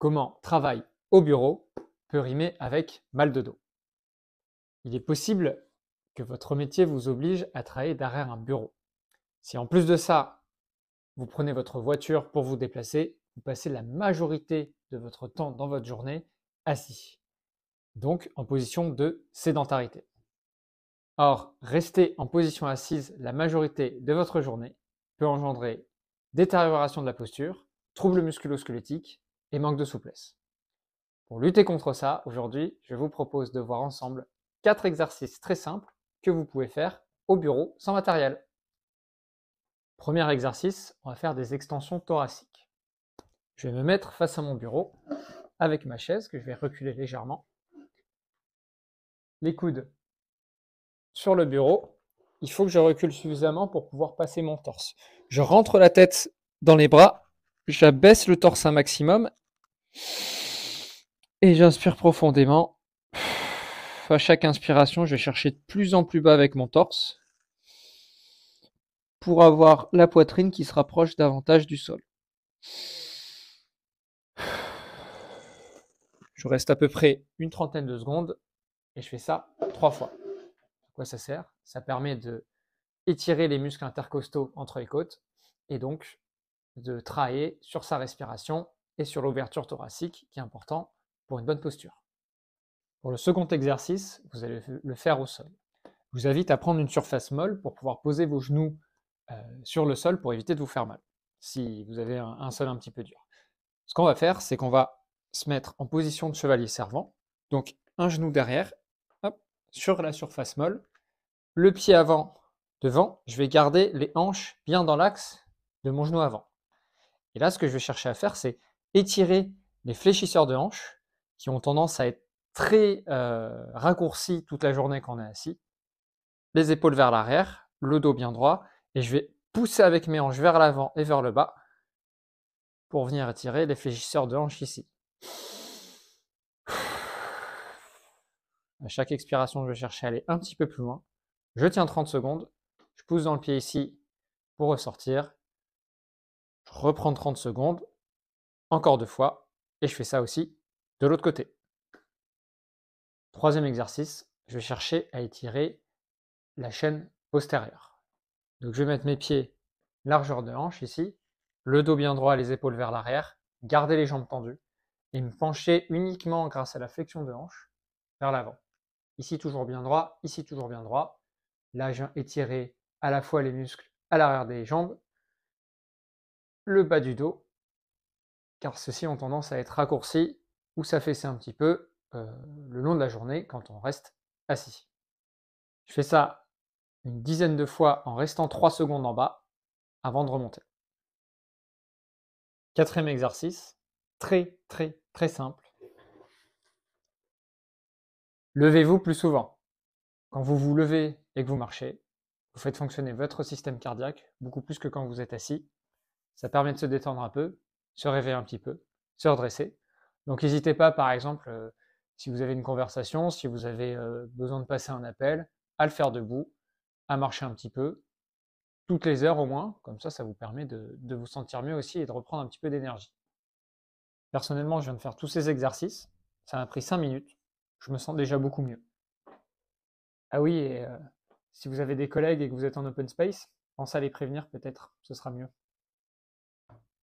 Comment travail au bureau peut rimer avec mal de dos? Il est possible que votre métier vous oblige à travailler derrière un bureau. Si en plus de ça, vous prenez votre voiture pour vous déplacer, vous passez la majorité de votre temps dans votre journée assis, donc en position de sédentarité. Or, rester en position assise la majorité de votre journée peut engendrer détérioration de la posture, troubles musculo-squelettiques et manque de souplesse. Pour lutter contre ça, aujourd'hui, je vous propose de voir ensemble 4 exercices très simples que vous pouvez faire au bureau sans matériel. Premier exercice, on va faire des extensions thoraciques. Je vais me mettre face à mon bureau avec ma chaise que je vais reculer légèrement. Les coudes sur le bureau. Il faut que je recule suffisamment pour pouvoir passer mon torse. Je rentre la tête dans les bras, j'abaisse le torse un maximum et j'inspire profondément. À chaque inspiration, je vais chercher de plus en plus bas avec mon torse pour avoir la poitrine qui se rapproche davantage du sol. Je reste à peu près une trentaine de secondes et je fais ça 3 fois. À quoi ça sert? Ça permet de étirer les muscles intercostaux entre les côtes et donc de travailler sur sa respiration et sur l'ouverture thoracique qui est important pour une bonne posture. Pour le second exercice, vous allez le faire au sol. Je vous invite à prendre une surface molle pour pouvoir poser vos genoux sur le sol pour éviter de vous faire mal, si vous avez un sol un petit peu dur. Ce qu'on va faire, c'est qu'on va se mettre en position de chevalier servant, donc un genou derrière, hop, sur la surface molle, le pied avant devant, je vais garder les hanches bien dans l'axe de mon genou avant. Et là, ce que je vais chercher à faire, c'est étirer les fléchisseurs de hanches qui ont tendance à être très raccourcis toute la journée quand on est assis. Les épaules vers l'arrière, le dos bien droit, et je vais pousser avec mes hanches vers l'avant et vers le bas pour venir étirer les fléchisseurs de hanches ici. À chaque expiration, je vais chercher à aller un petit peu plus loin. Je tiens 30 secondes, je pousse dans le pied ici pour ressortir. Je reprends 30 secondes, encore 2 fois, et je fais ça aussi de l'autre côté. Troisième exercice, je vais chercher à étirer la chaîne postérieure. Donc je vais mettre mes pieds largeur de hanche ici, le dos bien droit, les épaules vers l'arrière, garder les jambes tendues et me pencher uniquement grâce à la flexion de hanche vers l'avant. Ici toujours bien droit, ici toujours bien droit. Là, je viens étirer à la fois les muscles à l'arrière des jambes, le bas du dos, car ceux-ci ont tendance à être raccourcis ou s'affaisser un petit peu le long de la journée quand on reste assis. Je fais ça une dizaine de fois en restant 3 secondes en bas avant de remonter. Quatrième exercice, très simple. Levez-vous plus souvent. Quand vous vous levez et que vous marchez, vous faites fonctionner votre système cardiaque beaucoup plus que quand vous êtes assis. Ça permet de se détendre un peu, se réveiller un petit peu, se redresser. Donc n'hésitez pas, par exemple, si vous avez une conversation, si vous avez besoin de passer un appel, à le faire debout, à marcher un petit peu, toutes les heures au moins, comme ça vous permet de vous sentir mieux aussi et de reprendre un petit peu d'énergie. Personnellement, je viens de faire tous ces exercices, ça m'a pris 5 minutes, je me sens déjà beaucoup mieux. Ah oui, et si vous avez des collègues et que vous êtes en open space, pensez à les prévenir peut-être, ce sera mieux.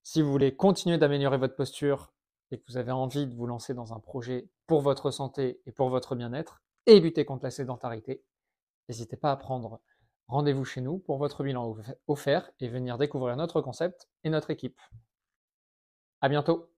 Si vous voulez continuer d'améliorer votre posture et que vous avez envie de vous lancer dans un projet pour votre santé et pour votre bien-être et lutter contre la sédentarité, n'hésitez pas à prendre rendez-vous chez nous pour votre bilan offert et venir découvrir notre concept et notre équipe. À bientôt!